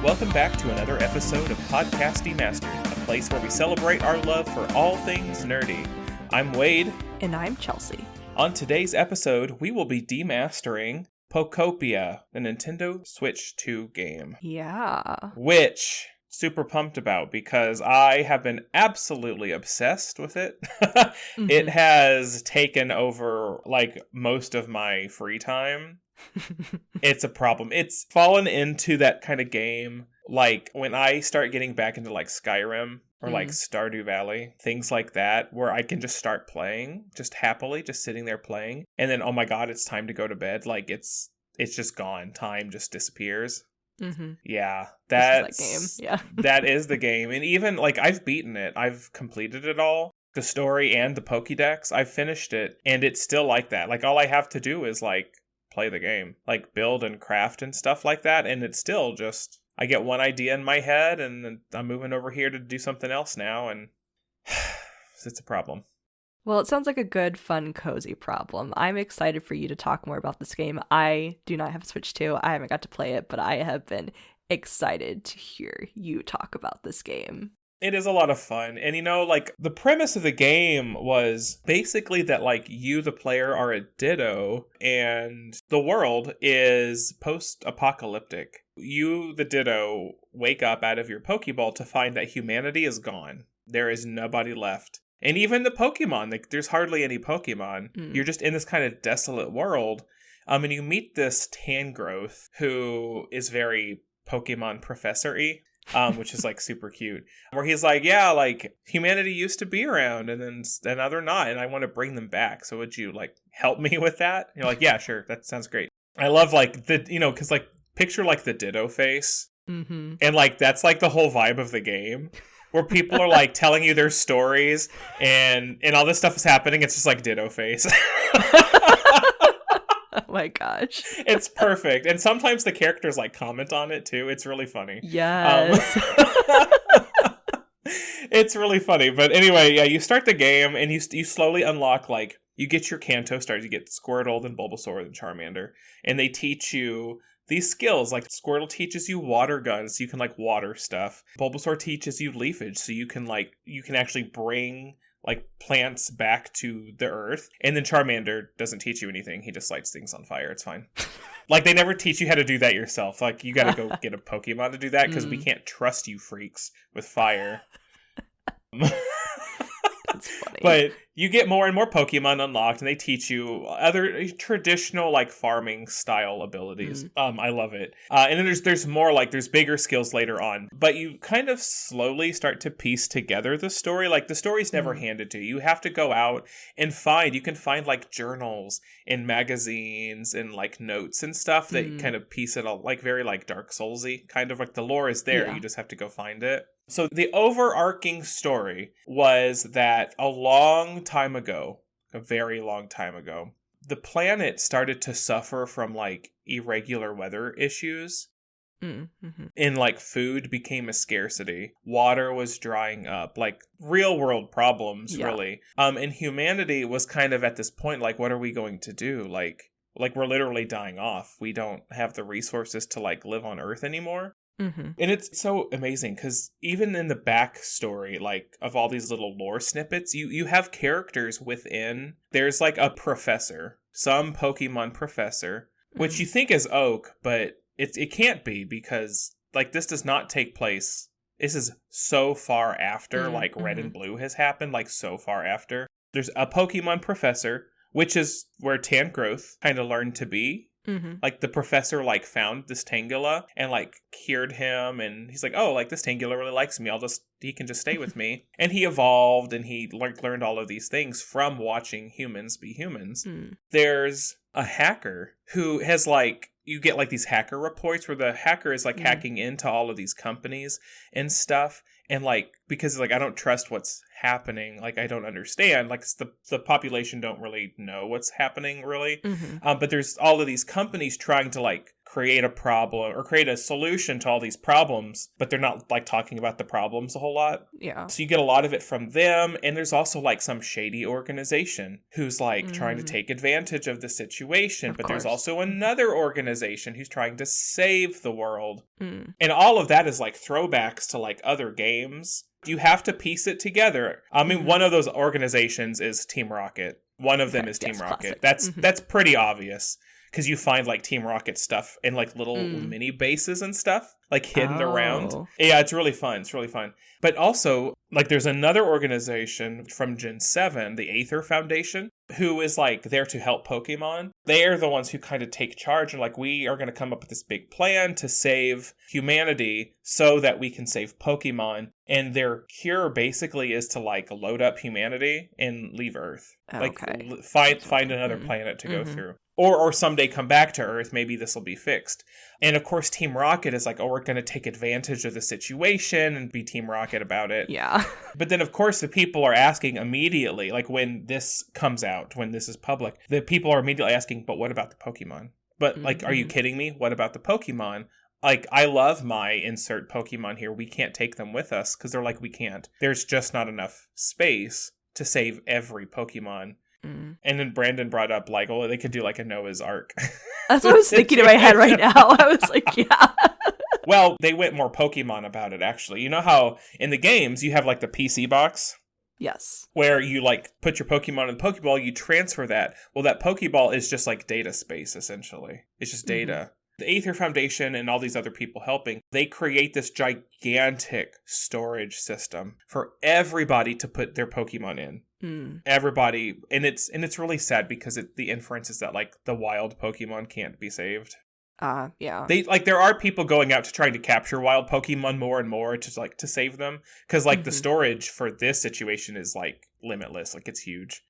welcome back to another episode of Podcast Demastered, a place where we celebrate our love for all things nerdy. I'm Wade. And I'm Chelsea. On today's episode, we will be demastering Pokopia, the Nintendo Switch 2 game. Yeah. Which, super pumped about because I have been absolutely obsessed with it. It has taken over, like, most of my free time. It's a problem. It's fallen into that kind of game, like, when I start getting back into, like, Skyrim or, like, Stardew Valley, things like that, where I can just start playing, just happily, just sitting there playing, and then, oh my god, it's time to go to bed. Like, it's just gone. Time just disappears. Yeah, that's that game. Yeah. That is the game. And even, like, I've beaten it. I've completed it all. The story and the Pokédex. I've finished it, and it's still like that. Like, all I have to do is, like, play the game, like build and craft and stuff like that, and it's still just, I get one idea in my head and I'm moving over here to do something else now, and it's a problem. Well, it sounds like a good, fun, cozy problem. I'm excited for you to talk more about this game. I do not have Switch 2. I haven't got to play it, but I have been excited to hear you talk about this game. It is a lot of fun. And, you know, like, the premise of the game was basically that, like, you, the player, are a Ditto, and the world is post-apocalyptic. You, the Ditto, wake up out of your Pokeball to find that humanity is gone. There is nobody left. And even the Pokemon, like, there's hardly any Pokemon. You're just in this kind of desolate world. And you meet this Tangrowth, who is very Pokemon professor-y. Which is, like, super cute. Where he's like, yeah, like, humanity used to be around, and now they're not, and I want to bring them back. So would you, like, help me with that? And you're like, yeah, sure, that sounds great. I love, like, because, like, picture, like, the Ditto face. And, like, that's, like, the whole vibe of the game. Where people are, like, telling you their stories, and all this stuff is happening. It's just, like, Ditto face. Oh my gosh. It's perfect. And sometimes the characters, like, comment on it too. It's really funny. Yes. It's really funny. But anyway, yeah, you start the game and you slowly unlock, like, you get your Kanto stars. You get Squirtle, then Bulbasaur, then Charmander. And they teach you these skills. Like, Squirtle teaches you water guns, so you can, like, water stuff. Bulbasaur teaches you leafage, so you can actually bring, like, plants back to the earth. And then Charmander doesn't teach you anything. He just lights things on fire. It's fine. Like, they never teach you how to do that yourself. Like, you gotta go get a Pokemon to do that, because we can't trust you freaks with fire. That's funny. But you get more and more Pokemon unlocked, and they teach you other traditional, like, farming style abilities. I love it. And then there's more, like, there's bigger skills later on. But you kind of slowly start to piece together the story. Like, the story's never handed to you. You have to go out and you can find, like, journals and magazines and, like, notes and stuff that kind of piece it all, like, very, like, Dark Souls-y. Kind of like the lore is there. Yeah. You just have to go find it. So the overarching story was that a long time ago, a very long time ago, the planet started to suffer from, like, irregular weather issues. And, like, food became a scarcity. Water was drying up, like, real world problems, really. And humanity was kind of at this point, like, what are we going to do? Like we're literally dying off. We don't have the resources to, like, live on Earth anymore. And it's so amazing because even in the backstory, like, of all these little lore snippets, you have characters within. There's, like, a professor, some Pokemon professor, which you think is Oak, but it can't be, because, like, this does not take place. This is so far after, like, Red and Blue has happened, like, so far after. There's a Pokemon professor, which is where Tangrowth kind of learned to be. Like, the professor, like, found this Tangela and, like, cured him, and he's like, oh, like, this Tangela really likes me, he can just stay with me. And he evolved, and he, like, learned all of these things from watching humans be humans. There's a hacker who has, like, you get, like, these hacker reports where the hacker is, like, hacking into all of these companies and stuff, And like, because like, I don't trust what's happening. Like, I don't understand. Like, the population don't really know what's happening, really. But there's all of these companies trying to like create a problem or create a solution to all these problems, but they're not like talking about the problems a whole lot. Yeah. So you get a lot of it from them. And there's also like some shady organization who's like trying to take advantage of the situation. But there's also another organization who's trying to save the world. And all of that is like throwbacks to like other games. You have to piece it together. I mean, one of those organizations is Team Rocket. One of them is Team Rocket. Classic. That's pretty obvious. Because you find, like, Team Rocket stuff in, like, little mini bases and stuff, like, hidden around. Yeah, it's really fun. It's really fun. But also, like, there's another organization from Gen 7, the Aether Foundation, who is, like, there to help Pokemon. They are the ones who kind of take charge and, like, we are going to come up with this big plan to save humanity so that we can save Pokemon. And their cure basically is to, like, load up humanity and leave Earth. Okay. Like, find another planet to go through. Or someday come back to Earth, maybe this will be fixed. And of course, Team Rocket is like, oh, we're going to take advantage of the situation and be Team Rocket about it. Yeah. But then, of course, the people are asking immediately, like when this comes out, when this is public, the people are immediately asking, but what about the Pokemon? But like, are you kidding me? What about the Pokemon? Like, I love my insert Pokemon here. We can't take them with us because they're like, we can't. There's just not enough space to save every Pokemon. And then Brandon brought up, like, oh, they could do, like, a Noah's Ark. That's what I was thinking in my head right now. I was like, yeah. Well, they went more Pokemon about it, actually. You know how in the games you have, like, the PC box? Yes. Where you, like, put your Pokemon in the Pokeball, you transfer that. Well, that Pokeball is just, like, data space, essentially. It's just data. The Aether Foundation and all these other people helping, they create this gigantic storage system for everybody to put their Pokemon in. Everybody, and it's really sad because the inference is that like the wild Pokemon can't be saved. Yeah. They like there are people going out to trying to capture wild Pokemon more and more to save them because like the storage for this situation is like limitless, like it's huge.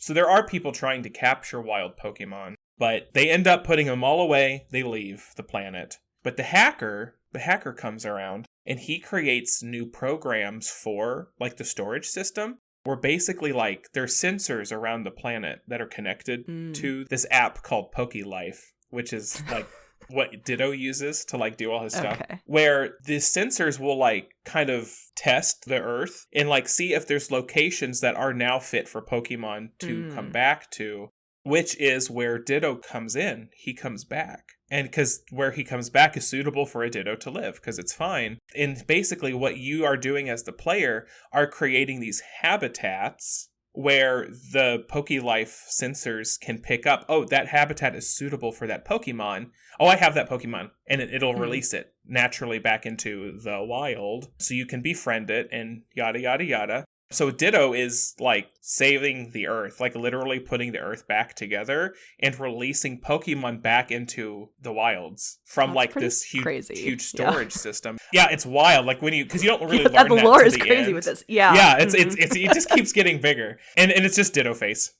So there are people trying to capture wild Pokemon, but they end up putting them all away. They leave the planet, but the hacker comes around and he creates new programs for like the storage system. Where basically, like, there's sensors around the planet that are connected to this app called PokeLife, which is, like, what Ditto uses to, like, do all his stuff. Where the sensors will, like, kind of test the Earth and, like, see if there's locations that are now fit for Pokemon to come back to, which is where Ditto comes in. He comes back. And because where he comes back is suitable for a Ditto to live, because it's fine. And basically what you are doing as the player are creating these habitats where the PokeLife sensors can pick up, oh, that habitat is suitable for that Pokemon. Oh, I have that Pokemon. And it'll release it naturally back into the wild. So you can befriend it and yada, yada, yada. So Ditto is like saving the Earth, like literally putting the Earth back together and releasing Pokemon back into the wilds from like this huge storage system. Yeah, it's wild. Like when because you don't really learn that. The lore is the crazy end. with this. Yeah, yeah, it just keeps getting bigger, and it's just Ditto face.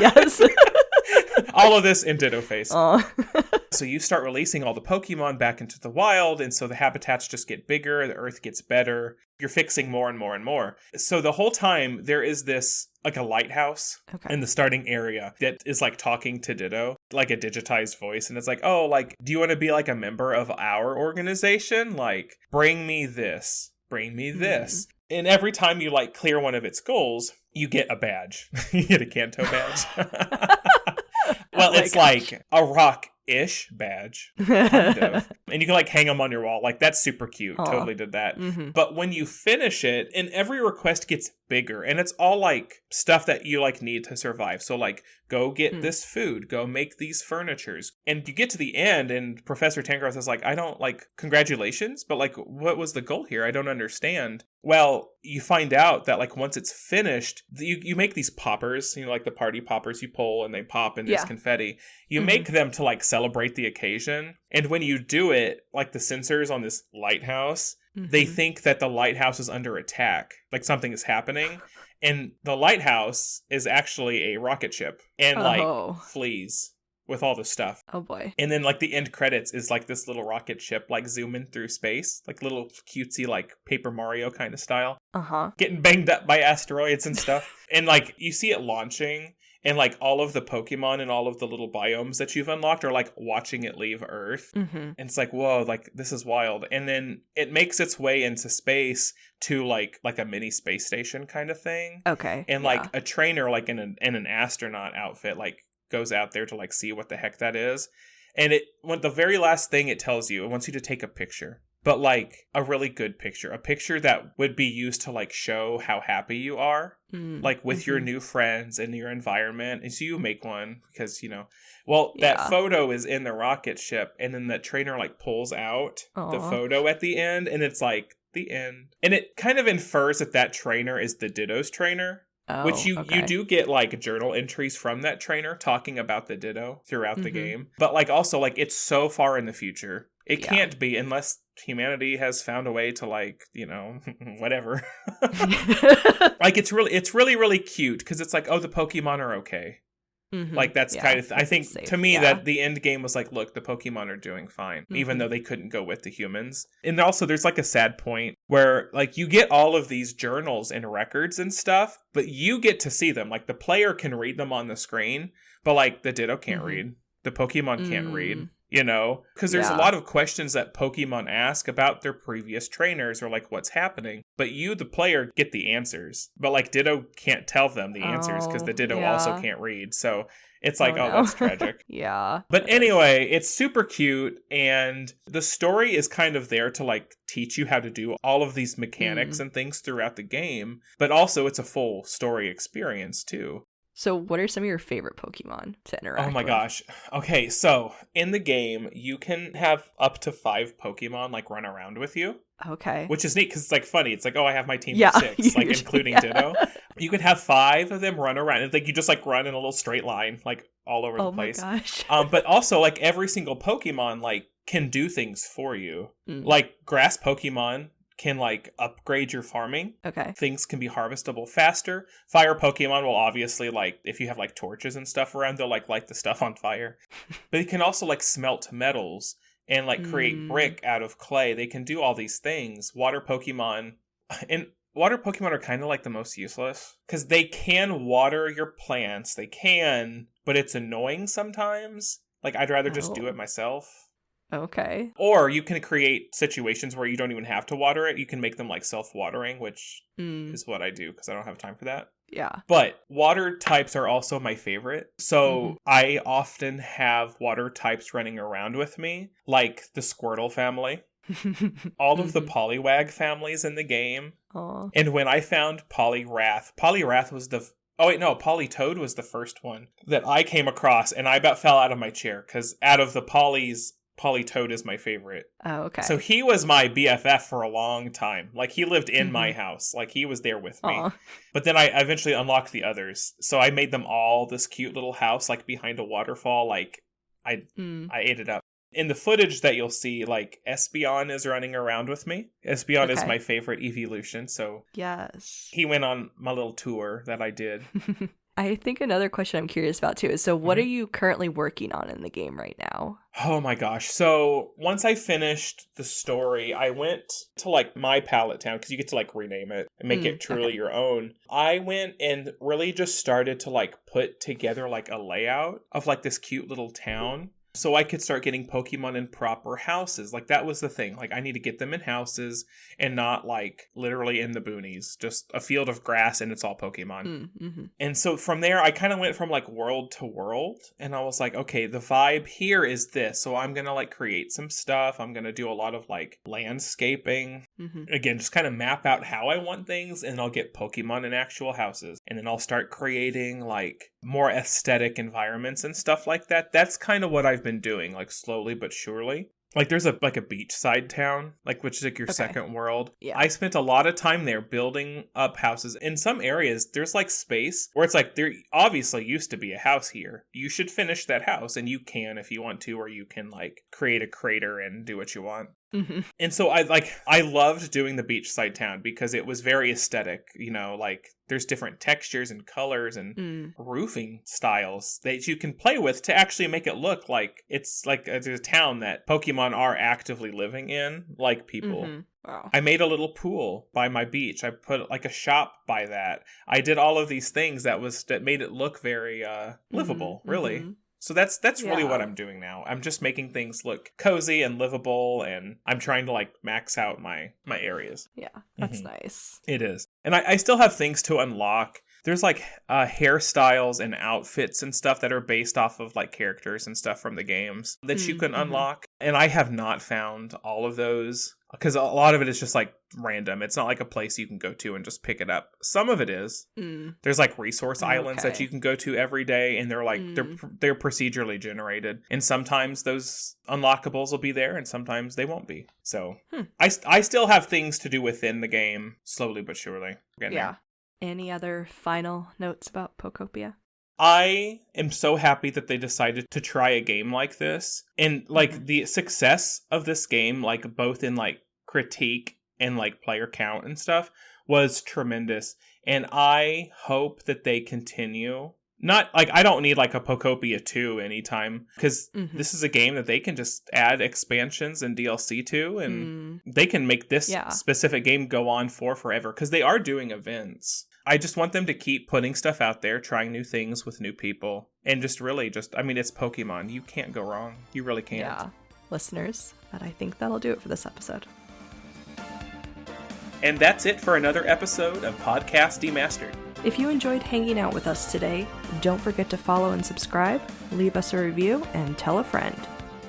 Yes. All of this in Ditto face. So you start releasing all the Pokemon back into the wild, and so the habitats just get bigger, the Earth gets better. You're fixing more and more and more. So the whole time, there is this, like a lighthouse in the starting area that is like talking to Ditto, like a digitized voice. And it's like, oh, like, do you want to be like a member of our organization? Like, bring me this, bring me this. And every time you like clear one of its goals, you get a badge. You get a Kanto badge. Well, it's like a rock-ish badge, kind of. And you can like hang them on your wall. Like, that's super cute. Totally did that. But when you finish it, and every request gets bigger, and it's all like stuff that you like need to survive. So like, go get this food, go make these furnitures. And you get to the end, and Professor Tangrowth is like, I don't like, congratulations, but like, what was the goal here? I don't understand. Well, you find out that like once it's finished, you make these poppers, you know, like the party poppers you pull and they pop and there's confetti. You make them to like celebrate the occasion. And when you do it, like the sensors on this lighthouse, they think that the lighthouse is under attack, like something is happening. And the lighthouse is actually a rocket ship and like flees. with all the stuff. Oh boy. And then like the end credits is like this little rocket ship like zooming through space, like little cutesy like Paper Mario kind of style. Uh-huh. Getting banged up by asteroids and stuff. And like you see it launching, and like all of the Pokemon and all of the little biomes that you've unlocked are like watching it leave Earth. Mm-hmm. And it's like, whoa, like this is wild. And then it makes its way into space to like a mini space station kind of thing. Okay. And like a trainer like in an astronaut outfit like goes out there to like see what the heck that is. And the very last thing it tells you, it wants you to take a picture. But like a really good picture, a picture that would be used to like show how happy you are, like with your new friends and your environment. And so you make one because, that photo is in the rocket ship, and then the trainer like pulls out the photo at the end, and it's like the end. And it kind of infers that trainer is the Ditto's trainer. Which you do get like journal entries from that trainer talking about the Ditto throughout the game. But like also like it's so far in the future. It can't be unless humanity has found a way to like, whatever. Like it's really, really cute because it's like, oh, the Pokemon are okay. Like that's kind of, I think safe. To me that the end game was like, look, the Pokemon are doing fine, even though they couldn't go with the humans. And also there's like a sad point where like you get all of these journals and records and stuff, but you get to see them. Like the player can read them on the screen, but like the Ditto can't read. The Pokemon can't read. Because there's a lot of questions that Pokemon ask about their previous trainers or like what's happening. But you, the player, get the answers. But like Ditto can't tell them the answers because the Ditto also can't read. So it's like, no. That's tragic. Yeah. But anyway, it's super cute. And the story is kind of there to like teach you how to do all of these mechanics and things throughout the game. But also it's a full story experience too. So what are some of your favorite Pokemon to interact with? Oh my gosh. Okay, so in the game, you can have up to 5 Pokemon like run around with you. Okay. Which is neat because it's like funny. It's like, oh, I have my team of 6, like including Ditto. You could have 5 of them run around. It's like you just like run in a little straight line, like all over the place. Oh my gosh. But also like every single Pokemon like can do things for you. Like grass Pokemon can like upgrade your farming. Okay. Things can be harvestable faster. Fire Pokemon will obviously like, if you have like torches and stuff around, they'll like light the stuff on fire. But it can also like smelt metals and like create brick out of clay. They can do all these things. Water Pokemon are kind of like the most useless because they can water your plants. They can, but it's annoying sometimes. Like I'd rather just do it myself. Okay. Or you can create situations where you don't even have to water it. You can make them like self-watering, which is what I do because I don't have time for that. Yeah. But water types are also my favorite. So I often have water types running around with me, like the Squirtle family. All of the Poliwag families in the game. Aww. And when I found Poliwrath was Politoed was the first one that I came across, and I about fell out of my chair because out of the Politoed is my favorite. Oh, okay. So he was my BFF for a long time. Like he lived in my house. Like he was there with me. Aww. But then I eventually unlocked the others. So I made them all this cute little house like behind a waterfall. Like I ate it up. In the footage that you'll see, like Espeon is running around with me. Espeon is my favorite evolution. So yes, he went on my little tour that I did. I think another question I'm curious about too is, so what are you currently working on in the game right now? Oh my gosh. So once I finished the story, I went to like my pallet town because you get to like rename it and make it truly your own. I went and really just started to like put together like a layout of like this cute little town. So I could start getting Pokemon in proper houses. Like that was the thing. Like I need to get them in houses and not like literally in the boonies. Just a field of grass and it's all Pokemon. And so from there, I kind of went from like world to world. And I was like, okay, the vibe here is this. So I'm going to like create some stuff. I'm going to do a lot of like landscaping. Again, just kind of map out how I want things. And I'll get Pokemon in actual houses. And then I'll start creating like more aesthetic environments and stuff like that. That's kind of what I've been doing, like slowly but surely. Like there's a beachside town, like which is like your second world. Yeah. I spent a lot of time there building up houses. In some areas, there's like space where it's like there obviously used to be a house here. You should finish that house, and you can if you want to, or you can like create a crater and do what you want. And so I loved doing the beachside town because it was very aesthetic, you know, like there's different textures and colors and roofing styles that you can play with to actually make it look like it's like a town that Pokemon are actively living in, like people. Wow. I made a little pool by my beach. I put like a shop by that. I did all of these things that made it look very livable, really. So that's really what I'm doing now. I'm just making things look cozy and livable, and I'm trying to like max out my areas. Yeah, that's nice. It is. And I still have things to unlock. There's like hairstyles and outfits and stuff that are based off of like characters and stuff from the games that you can unlock. And I have not found all of those because a lot of it is just like random. It's not like a place you can go to and just pick it up. Some of it is. There's like resource islands that you can go to every day, and they're like they're procedurally generated. And sometimes those unlockables will be there, and sometimes they won't be. So I still have things to do within the game, slowly but surely. Yeah. Any other final notes about Pokopia? I am so happy that they decided to try a game like this. And like the success of this game, like both in like critique and like player count and stuff, was tremendous. And I hope that they continue. Not like I don't need like a Pokopia 2 anytime, because this is a game that they can just add expansions and DLC to, and they can make this specific game go on for forever, because they are doing events. I just want them to keep putting stuff out there, trying new things with new people, and just really I mean, it's Pokemon. You can't go wrong. You really can't. Yeah. Listeners, but I think that'll do it for this episode. And that's it for another episode of Podcast Demastered. If you enjoyed hanging out with us today, don't forget to follow and subscribe, leave us a review, and tell a friend.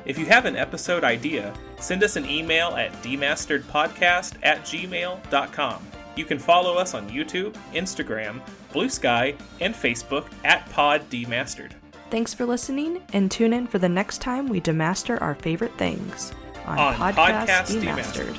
If you have an episode idea, send us an email at demasteredpodcast@gmail.com. You can follow us on YouTube, Instagram, Blue Sky, and Facebook @PodDemastered. Thanks for listening, and tune in for the next time we demaster our favorite things on Podcast Demastered.